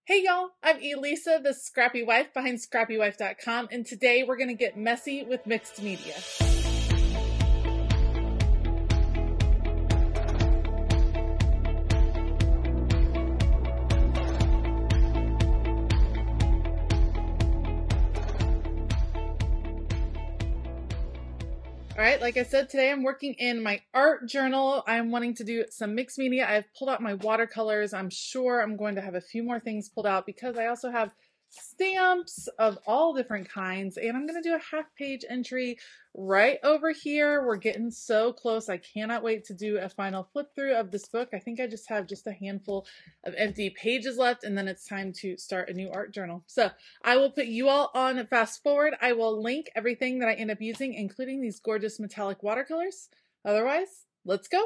Hey y'all, I'm Elisa, the Scrappy Wife behind ScrappyWife.com, and today we're going to get messy with mixed media. All right, like I said, today I'm working in my art journal. I'm wanting to do some mixed media. I've pulled out my watercolors. I'm sure I'm going to have a few more things pulled out because I also have stamps of all different kinds, and I'm going to do a half-page entry right over here. We're getting so close. I cannot wait to do a final flip through of this book. I think I just have a handful of empty pages left, and then it's time to start a new art journal. So I will put you all on fast forward. I will link everything that I end up using, including these gorgeous metallic watercolors. Otherwise, let's go.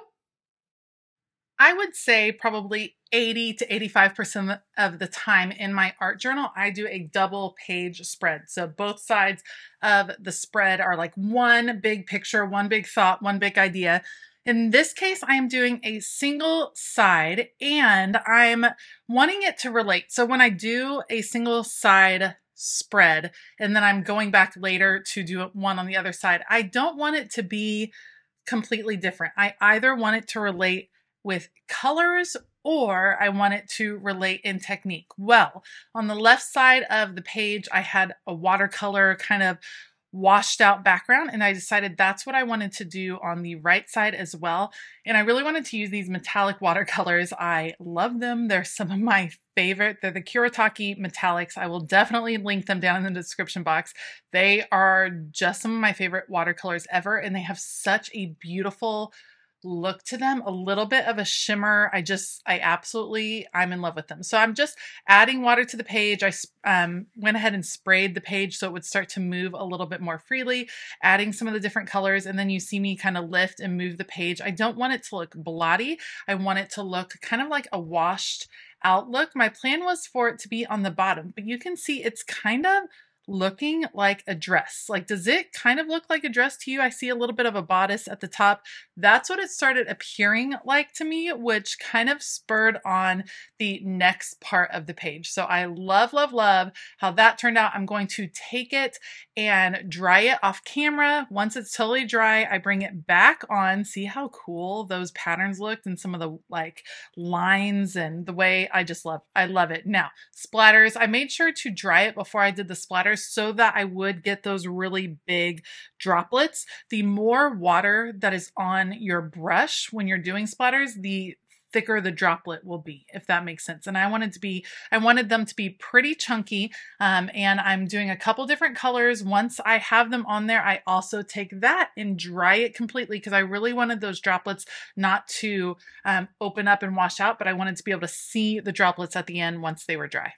I would say probably 80 to 85% of the time in my art journal, I do a double page spread. So both sides of the spread are like one big picture, one big thought, one big idea. In this case, I am doing a single side and I'm wanting it to relate. So when I do a single side spread and then I'm going back later to do one on the other side, I don't want it to be completely different. I either want it to relate with colors or I want it to relate in technique. Well, on the left side of the page, I had a watercolor kind of washed out background, and I decided that's what I wanted to do on the right side as well. And I really wanted to use these metallic watercolors. I love them. They're some of my favorite. They're the Kuretake metallics. I will definitely link them down in the description box. They are just some of my favorite watercolors ever, and they have such a beautiful look to them, a little bit of a shimmer. I'm in love with them. So I'm just adding water to the page. I went ahead and sprayed the page so it would start to move a little bit more freely, adding some of the different colors. And then you see me kind of lift and move the page. I don't want it to look blotty. I want it to look kind of like a washed out look. My plan was for it to be on the bottom, but you can see it's kind of looking like a dress. Like, does it kind of look like a dress to you? I see a little bit of a bodice at the top. That's what it started appearing like to me, which kind of spurred on the next part of the page. So I love, love, love how that turned out. I'm going to take it and dry it off camera. Once it's totally dry, I bring it back on. See how cool those patterns looked and some of the like lines and the way I love it. Now, splatters, I made sure to dry it before I did the splatters so that I would get those really big droplets. The more water that is on your brush when you're doing splatters, the thicker the droplet will be, if that makes sense. And I wanted them to be pretty chunky. And I'm doing a couple different colors. Once I have them on there, I also take that and dry it completely because I really wanted those droplets not to open up and wash out, but I wanted to be able to see the droplets at the end once they were dry.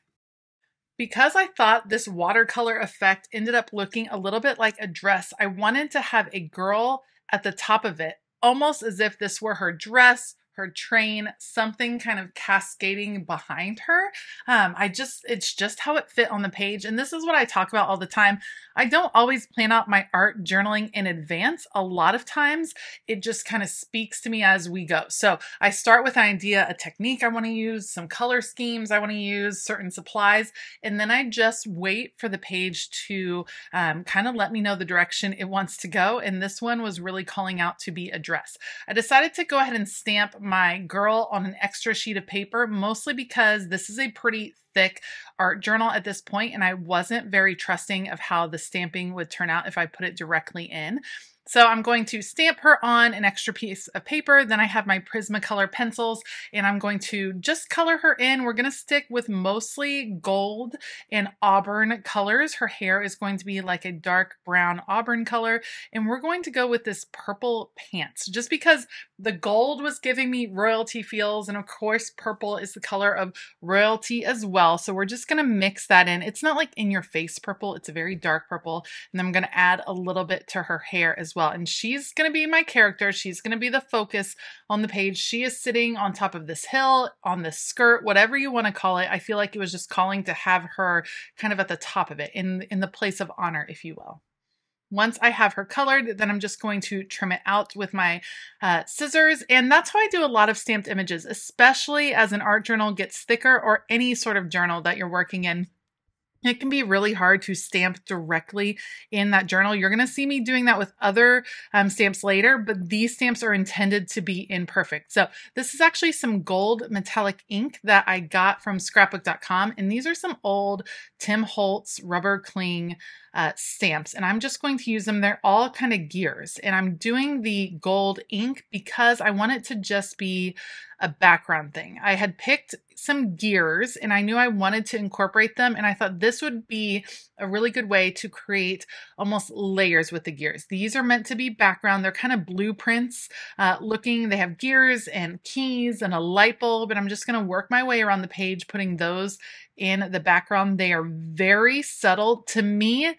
Because I thought this watercolor effect ended up looking a little bit like a dress, I wanted to have a girl at the top of it, almost as if this were her dress, her train, something kind of cascading behind her. It's just how it fit on the page. And this is what I talk about all the time. I don't always plan out my art journaling in advance. A lot of times it just kind of speaks to me as we go. So I start with an idea, a technique I want to use, some color schemes I want to use, certain supplies, and then I just wait for the page to kind of let me know the direction it wants to go. And this one was really calling out to be a dress. I decided to go ahead and stamp my girl on an extra sheet of paper, mostly because this is a pretty thick art journal at this point, and I wasn't very trusting of how the stamping would turn out if I put it directly in. So I'm going to stamp her on an extra piece of paper. Then I have my Prismacolor pencils and I'm going to just color her in. We're going to stick with mostly gold and auburn colors. Her hair is going to be like a dark brown auburn color. And we're going to go with this purple pants just because the gold was giving me royalty feels. And of course, purple is the color of royalty as well. So we're just going to mix that in. It's not like in your face purple. It's a very dark purple. And I'm going to add a little bit to her hair as well. And she's going to be my character. She's going to be the focus on the page. She is sitting on top of this hill, on this skirt, whatever you want to call it. I feel like it was just calling to have her kind of at the top of it, in the place of honor, if you will. Once I have her colored, then I'm just going to trim it out with my scissors. And that's how I do a lot of stamped images, especially as an art journal gets thicker or any sort of journal that you're working in. It can be really hard to stamp directly in that journal. You're going to see me doing that with other stamps later, but these stamps are intended to be imperfect. So this is actually some gold metallic ink that I got from scrapbook.com. And these are some old Tim Holtz rubber cling stamps. And I'm just going to use them. They're all kind of gears. And I'm doing the gold ink because I want it to just be a background thing. I had picked some gears and I knew I wanted to incorporate them. And I thought this would be a really good way to create almost layers with the gears. These are meant to be background. They're kind of blueprints looking. They have gears and keys and a light bulb. And I'm just going to work my way around the page, putting those in the background. They are very subtle to me.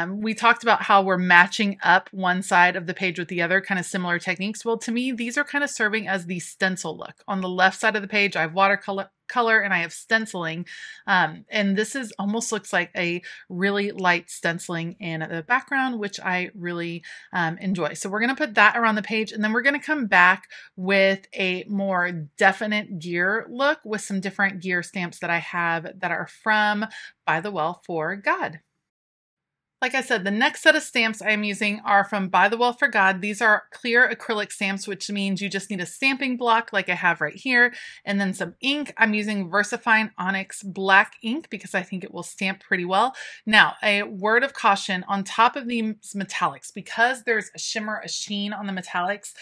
We talked about how we're matching up one side of the page with the other, kind of similar techniques. Well, to me, these are kind of serving as the stencil look. On the left side of the page, I have watercolor and I have stenciling. And this is almost looks like a really light stenciling in the background, which I really enjoy. So we're going to put that around the page, and then we're going to come back with a more definite gear look with some different gear stamps that I have that are from By the Well for God. Like I said, the next set of stamps I am using are from By the Well for God. These are clear acrylic stamps, which means you just need a stamping block like I have right here, and then some ink. I'm using VersaFine Onyx black ink because I think it will stamp pretty well. Now, a word of caution on top of these metallics, because there's a shimmer, a sheen on the metallics,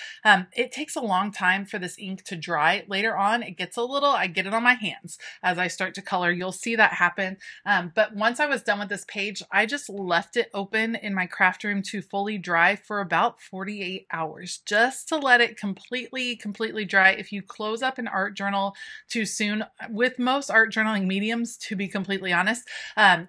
it takes a long time for this ink to dry. Later on, it gets a little, I get it on my hands as I start to color. You'll see that happen. But once I was done with this page, I just left it open in my craft room to fully dry for about 48 hours, just to let it completely dry. If you close up an art journal too soon, with most art journaling mediums, to be completely honest,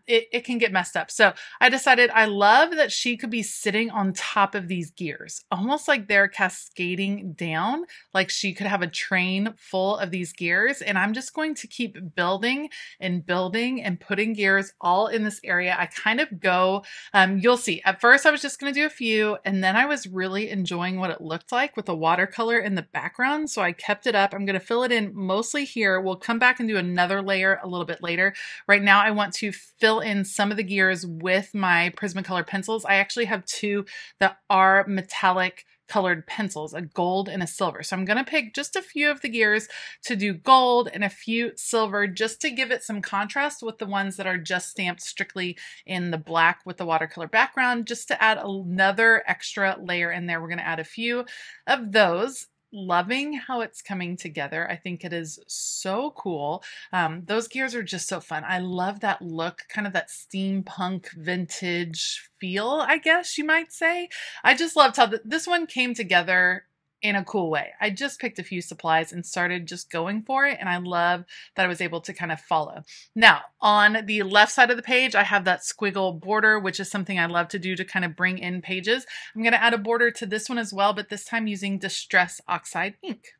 it can get messed up. So I decided I love that she could be sitting on top of these gears, almost like they're cascading down, like she could have a train full of these gears. And I'm just going to keep building and putting gears all in this area. I kind of go you'll see. At first, I was just going to do a few, and then I was really enjoying what it looked like with the watercolor in the background, so I kept it up. I'm going to fill it in mostly here. We'll come back and do another layer a little bit later. Right now, I want to fill in some of the gears with my Prismacolor pencils. I actually have two that are metallic colored pencils, a gold and a silver. So I'm going to pick just a few of the gears to do gold and a few silver, just to give it some contrast with the ones that are just stamped strictly in the black with the watercolor background, just to add another extra layer in there. We're going to add a few of those. Loving how it's coming together. I think it is so cool. Those gears are just so fun. I love that look, kind of that steampunk vintage feel, I guess you might say. I just loved how this one came together in a cool way. I just picked a few supplies and started just going for it, and I love that I was able to kind of follow. Now, on the left side of the page, I have that squiggle border, which is something I love to do to kind of bring in pages. I'm going to add a border to this one as well, but this time using Distress Oxide ink.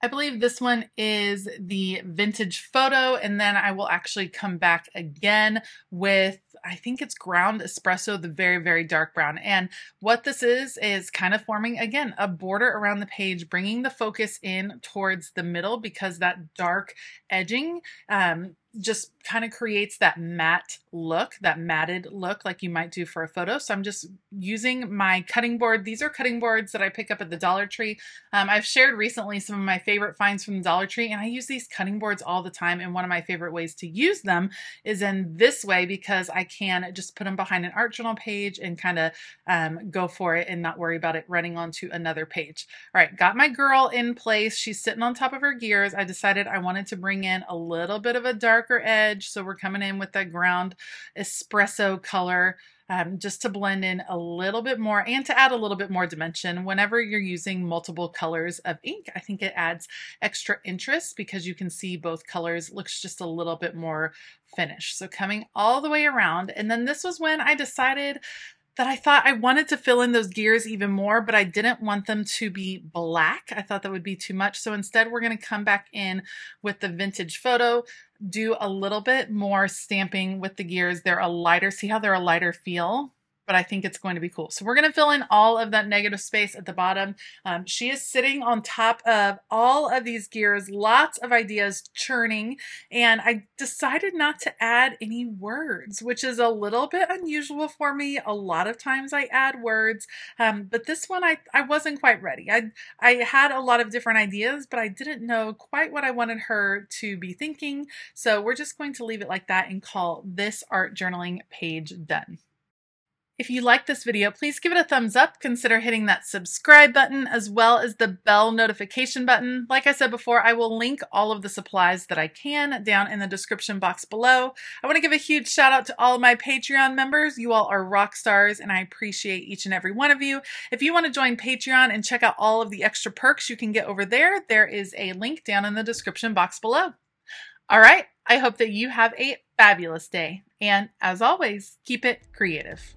I believe this one is the vintage photo, and then I will actually come back again with, I think it's ground espresso, the very dark brown. And what this is kind of forming, again, a border around the page, bringing the focus in towards the middle, because that dark edging just kind of creates that matte look, that matted look like you might do for a photo. So I'm just using my cutting board. These are cutting boards that I pick up at the Dollar Tree. I've shared recently some of my favorite finds from the Dollar Tree, and I use these cutting boards all the time. And one of my favorite ways to use them is in this way, because I can just put them behind an art journal page and kind of go for it and not worry about it running onto another page. All right, got my girl in place. She's sitting on top of her gears. I decided I wanted to bring in a little bit of a darker edge. So we're coming in with that ground espresso color, just to blend in a little bit more and to add a little bit more dimension. Whenever you're using multiple colors of ink, I think it adds extra interest because you can see both colors. Looks just a little bit more finished. So coming all the way around. And then this was when I decided that I thought I wanted to fill in those gears even more, but I didn't want them to be black. I thought that would be too much. So instead, we're going to come back in with the vintage photo, do a little bit more stamping with the gears. They're a lighter, see how they're a lighter feel? but I think it's going to be cool. So we're going to fill in all of that negative space at the bottom. She is sitting on top of all of these gears, lots of ideas churning, and I decided not to add any words, which is a little bit unusual for me. A lot of times I add words, but this one I wasn't quite ready. I had a lot of different ideas, but I didn't know quite what I wanted her to be thinking. So we're just going to leave it like that and call this art journaling page done. If you like this video, please give it a thumbs up. Consider hitting that subscribe button as well as the bell notification button. Like I said before, I will link all of the supplies that I can down in the description box below. I want to give a huge shout out to all of my Patreon members. You all are rock stars and I appreciate each and every one of you. If you want to join Patreon and check out all of the extra perks you can get over there, there is a link down in the description box below. All right, I hope that you have a fabulous day. And as always, keep it creative.